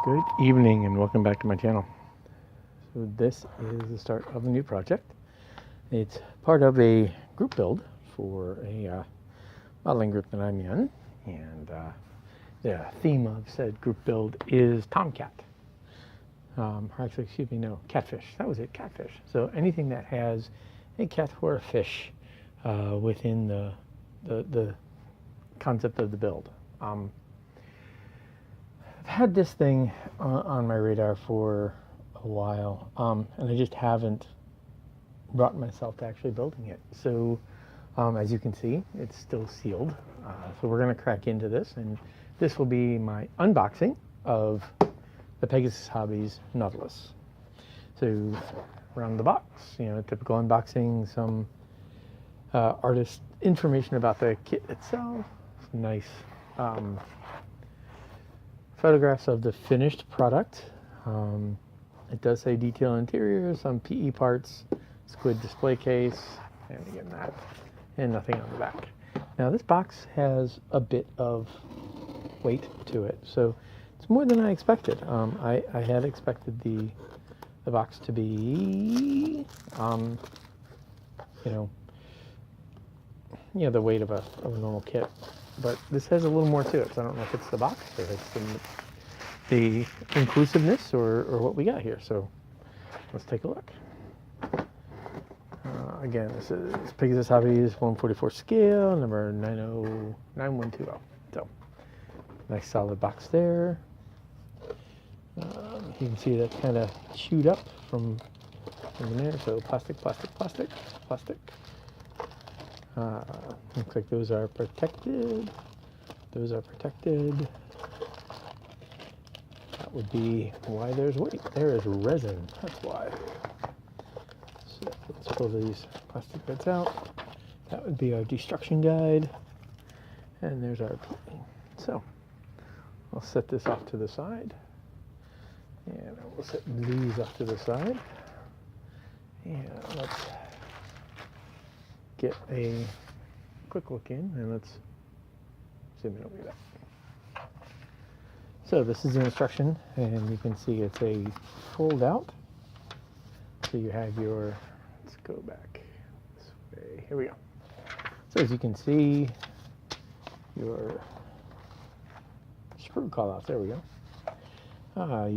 Good evening and welcome back to my channel. So this is the start of a new project. It's part of a group build for a modeling group that I'm in, and the theme of said group build is Tomcat. Or actually, excuse me, no, catfish. That was it, catfish. So anything that has a cat or a fish within the concept of the build. I've had this thing on my radar for a while, and I just haven't brought myself to actually building it. So as you can see, it's still sealed. So we're going to crack into this, and this will be my unboxing of the Pegasus Hobbies Nautilus. So around the box, typical unboxing, some artist information about the kit itself, some nice photographs of the finished product. It does say detail interior, some PE parts, squid display case, and again that, and nothing on the back. Now this box has a bit of weight to it, so it's more than I expected. I had expected the box to be, the weight of a normal kit. But this has a little more to it, so I don't know if it's the box or it's the inclusiveness or what we got here. So let's take a look. Again, this is Pegasus Hobbies 144 scale, number 9120. So nice solid box there. You can see that kind of chewed up from there. So plastic. Looks like those are protected. Those are protected. That would be why there's weight. There is resin. That's why. So let's pull these plastic bits out. That would be our destruction guide. And there's our PE. So I'll set this off to the side. And we'll set these off to the side. And let's get a quick look in, and let's zoom in over that. So this is the instruction, and you can see it's a fold out. So you have your, let's go back this way, here we go. So as you can see, your screw call outs, there we go.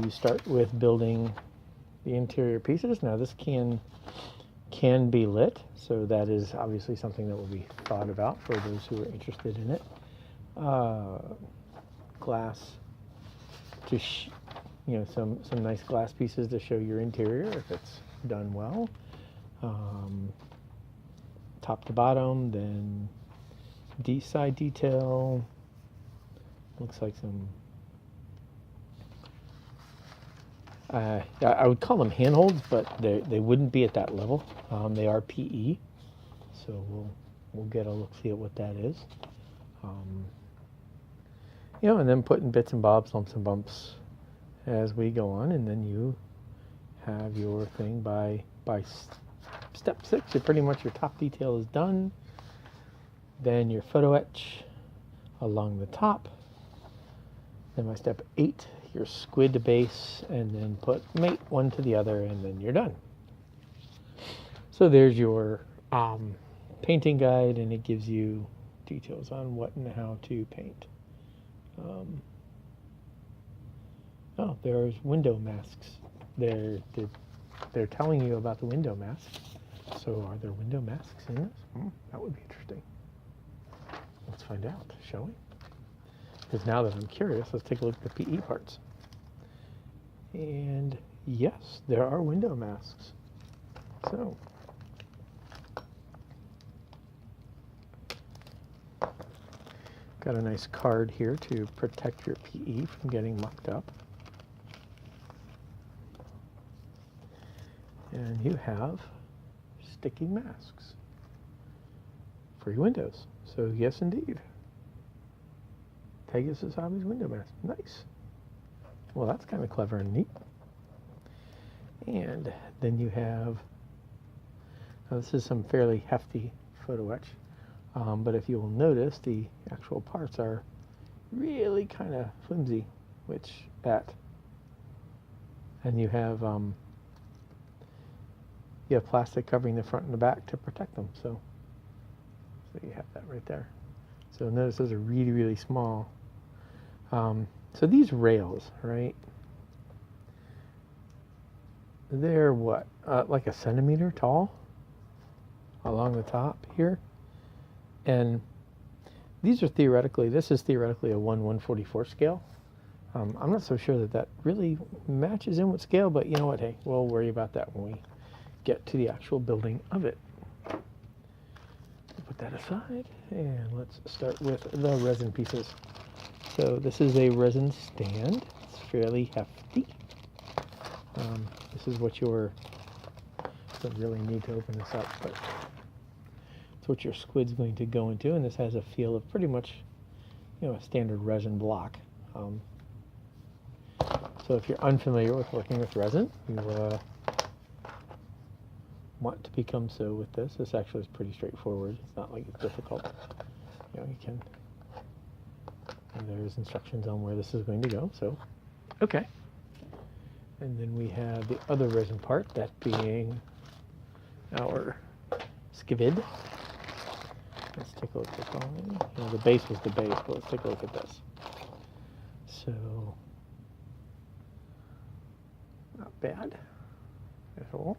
You start with building the interior pieces. Now this can be lit, so that is obviously something that will be thought about for those who are interested in it. Glass to some nice glass pieces to show your interior if it's done well, top to bottom. Then side detail, looks like some I would call them handholds, but they wouldn't be at that level. They are PE, so we'll get a look, see at what that is. And then putting bits and bobs, lumps and bumps as we go on, and then you have your thing by step 6. Pretty much your top detail is done. Then your photo etch along the top. Then by step 8. Your squid base, and then put mate one to the other, and then you're done. So there's your painting guide, and it gives you details on what and how to paint. There's window masks. They're telling you about the window masks. So are there window masks in this? That would be interesting. Let's find out, shall we? Because now that I'm curious, let's take a look at the PE parts. And yes, there are window masks. So got a nice card here to protect your PE from getting mucked up. And you have sticky masks for your windows. So yes, indeed. Pegasus Hobbies window mask. Nice. Well, that's kind of clever and neat. And then you have, now this is some fairly hefty photo etch, but if you will notice, the actual parts are really kind of flimsy, which at And you have plastic covering the front and the back to protect them. So you have that right there. So notice those are really, really small. So these rails, right? They're what, like a centimeter tall along the top here. And these are this is theoretically a 1/144 scale. I'm not so sure that really matches in with scale, but you know what, hey, we'll worry about that when we get to the actual building of it. Put that aside, and let's start with the resin pieces. So this is a resin stand. It's fairly hefty. This is what don't really need to open this up, but it's what your squid's going to go into, and this has a feel of pretty much, a standard resin block. So if you're unfamiliar with working with resin, you want to become so with this. This actually is pretty straightforward. It's not like it's difficult. You can, and there's instructions on where this is going to go, so, okay. And then we have the other resin part, that being our skivid. Let's take a look at the following. The base was the base, but let's take a look at this. So, not bad at all.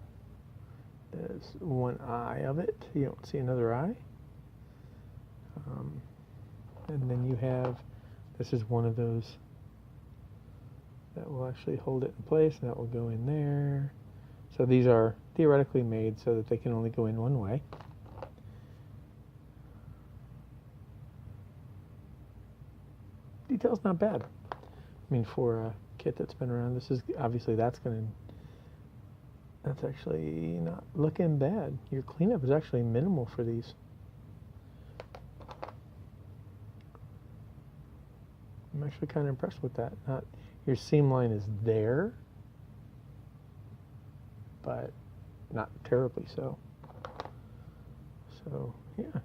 There's one eye of it. You don't see another eye. And then you have, this is one of those that will actually hold it in place, and that will go in there. So these are theoretically made so that they can only go in one way. Detail's not bad. I mean, for a kit that's been around, this is obviously that's actually not looking bad. Your cleanup is actually minimal for these. I'm actually kind of impressed with that. Your seam line is there, but not terribly so. So yeah,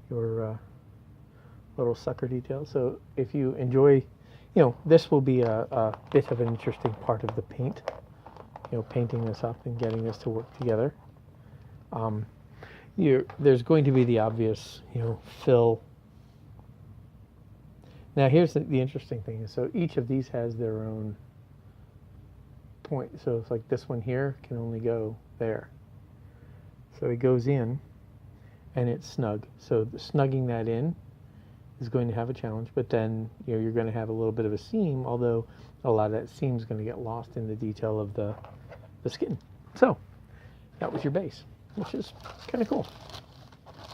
your little sucker detail. So if you enjoy, this will be a bit of an interesting part of the paint. Painting this up and getting this to work together. There's going to be the obvious, fill. Now here's the interesting thing is, so each of these has their own point. So it's like this one here can only go there. So it goes in and it's snug. So snugging that in is going to have a challenge, but then you're going to have a little bit of a seam, although a lot of that seam is going to get lost in the detail of the skin. So that was your base, which is kind of cool.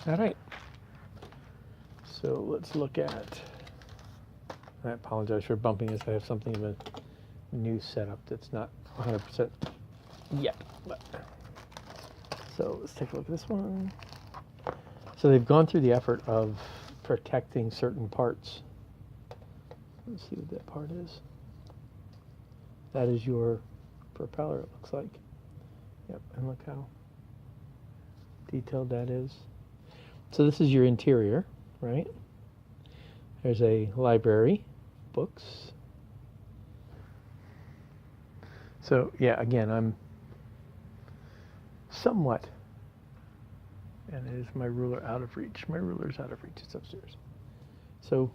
All right. So let's look at, I apologize for bumping this. I have something of a new setup that's not 100% yet. But. So let's take a look at this one. So they've gone through the effort of protecting certain parts. Let's see what that part is. That is your propeller, it looks like. Yep, and look how detailed that is. So this is your interior, right? There's a library, books. So yeah, again, I'm somewhat, and is my ruler out of reach? My ruler's out of reach, it's upstairs. So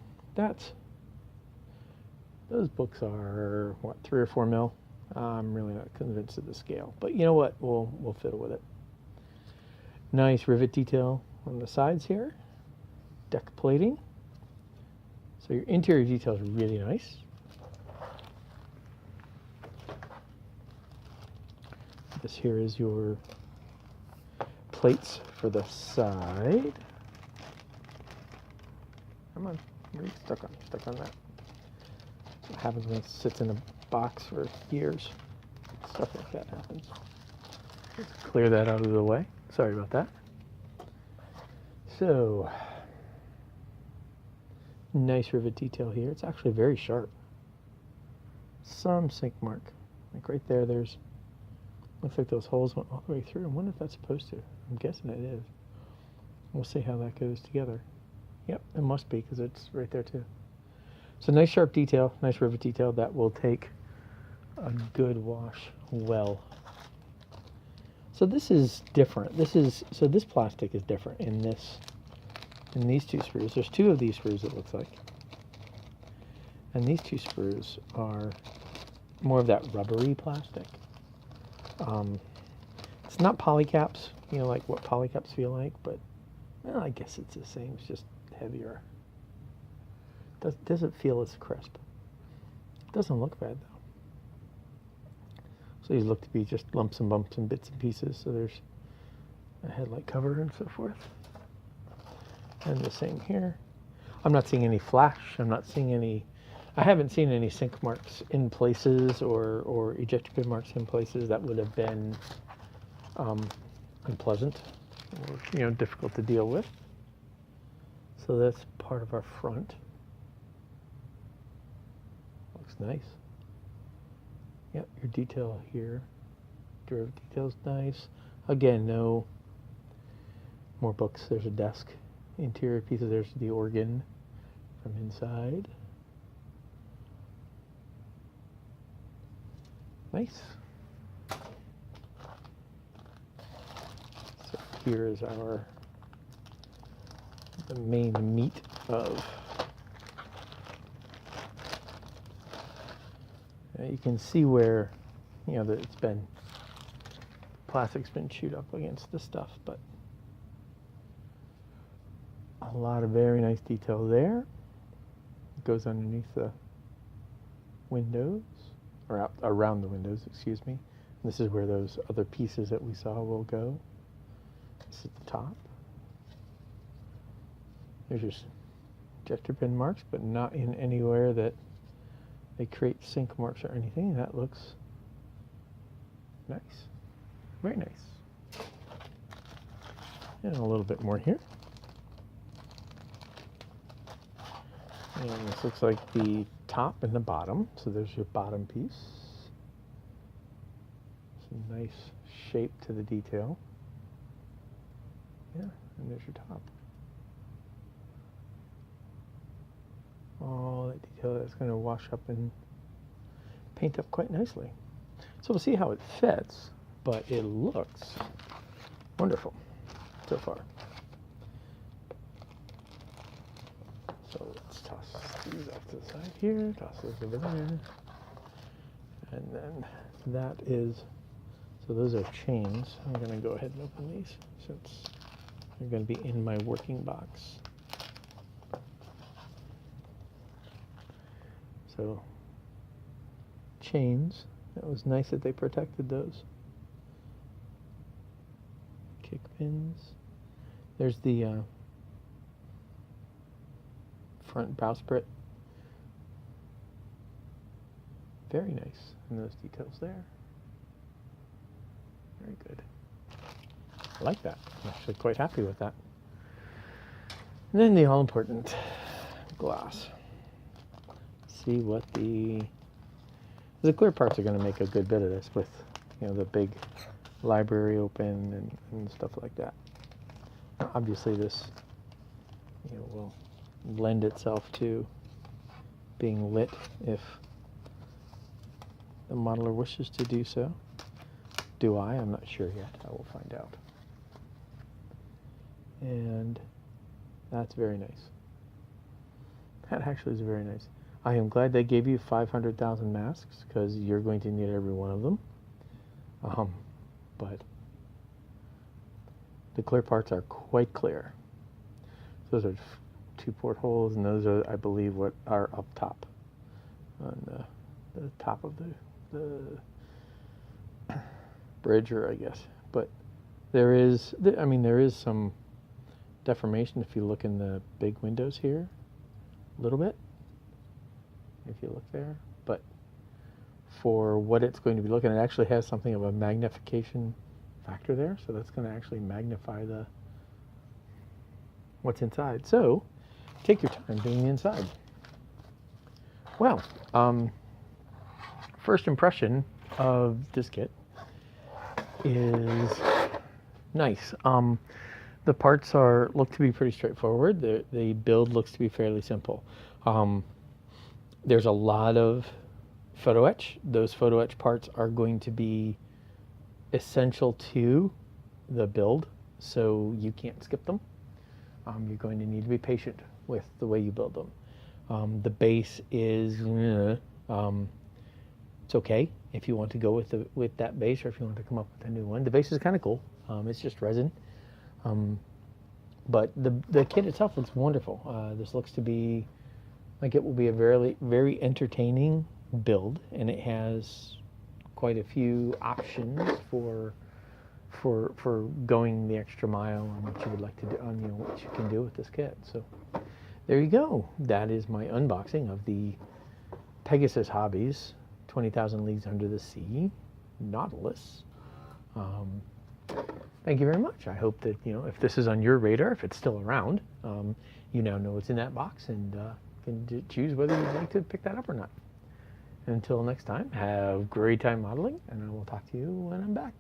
those books are, what, 3 or 4 mil? I'm really not convinced of the scale, but you know what, we'll fiddle with it. Nice rivet detail on the sides here, deck plating. So your interior detail is really nice. This here is your plates for the side. Come on, where are you stuck on that? What happens when it sits in a box for years? Stuff like that happens. Let's clear that out of the way. Sorry about that. So, nice rivet detail here. It's actually very sharp. Some sink mark. Like right there, there's, looks like those holes went all the way through. I wonder if that's supposed to. I'm guessing it is. We'll see how that goes together. Yep, it must be because it's right there too. So nice sharp detail, nice rivet detail that will take a good wash well. So this is different. So this plastic is different in these two screws. There's two of these screws, it looks like. And these two screws are more of that rubbery plastic. It's not polycaps, you know, like what polycaps feel like, but well, I guess it's the same. It's just heavier. Doesn't feel as crisp. Doesn't look bad though. So these look to be just lumps and bumps and bits and pieces. So there's a headlight cover and so forth. And the same here. I'm not seeing any flash. I haven't seen any sink marks in places or ejector pin marks in places that would have been unpleasant or, you know, difficult to deal with. So that's part of our front. Looks nice. Yep, your detail here, derivative detail's nice. Again, no more books. There's a desk. Interior pieces, there's the organ from inside. Nice. So here is the main meat of. You can see where, you know, that plastic's been chewed up against the stuff, but a lot of very nice detail there. It goes underneath the windows, or out around the windows, excuse me. And this is where those other pieces that we saw will go. This is the top. There's your ejector pin marks, but not in anywhere that they create sink marks or anything. That looks nice. Very nice. And a little bit more here. And this looks like the top and the bottom. So there's your bottom piece. Some nice shape to the detail. Yeah, and there's your top. All that detail that's going to wash up and paint up quite nicely. So we'll see how it fits, but it looks wonderful so far. So let's toss these off to the side here, toss those over there. And then that is, so those are chains. I'm going to go ahead and open these since they're going to be in my working box. So chains, that was nice that they protected those. Kick pins. There's the front bowsprit. Very nice, and those details there. Very good. I like that. I'm actually quite happy with that. And then the all-important glass. See what the clear parts are going to make a good bit of this with, you know, the big library open and stuff like that. Now, obviously this, you know, will lend itself to being lit if the modeler wishes to do so. Do I? I'm not sure yet. I will find out. And that's very nice. That actually is very nice. I am glad they gave you 500,000 masks because you're going to need every one of them. But the clear parts are quite clear. Those are two portholes, and those are, I believe, what are up top on the top of the bridge, I guess. But there is some deformation if you look in the big windows here, a little bit. If you look there, but for what it's going to be looking at, it actually has something of a magnification factor there, so that's going to actually magnify what's inside. So take your time being inside. Well, first impression of this kit is nice. The parts look to be pretty straightforward. The build looks to be fairly simple. There's a lot of photo etch. Those photo etch parts are going to be essential to the build, so you can't skip them. You're going to need to be patient with the way you build them. The base is, it's okay if you want to go with that base, or if you want to come up with a new one. The base is kind of cool. It's just resin. But the kit itself looks wonderful. This looks to be like it will be a very, very entertaining build, and it has quite a few options for going the extra mile on what you would like to do, on what you can do with this kit. So there you go. That is my unboxing of the Pegasus Hobbies 20,000 Leagues Under the Sea Nautilus. Thank you very much. I hope that, if this is on your radar, if it's still around, you now know what's in that box, and can choose whether you'd like to pick that up or not. Until next time, have a great time modeling, and I will talk to you when I'm back.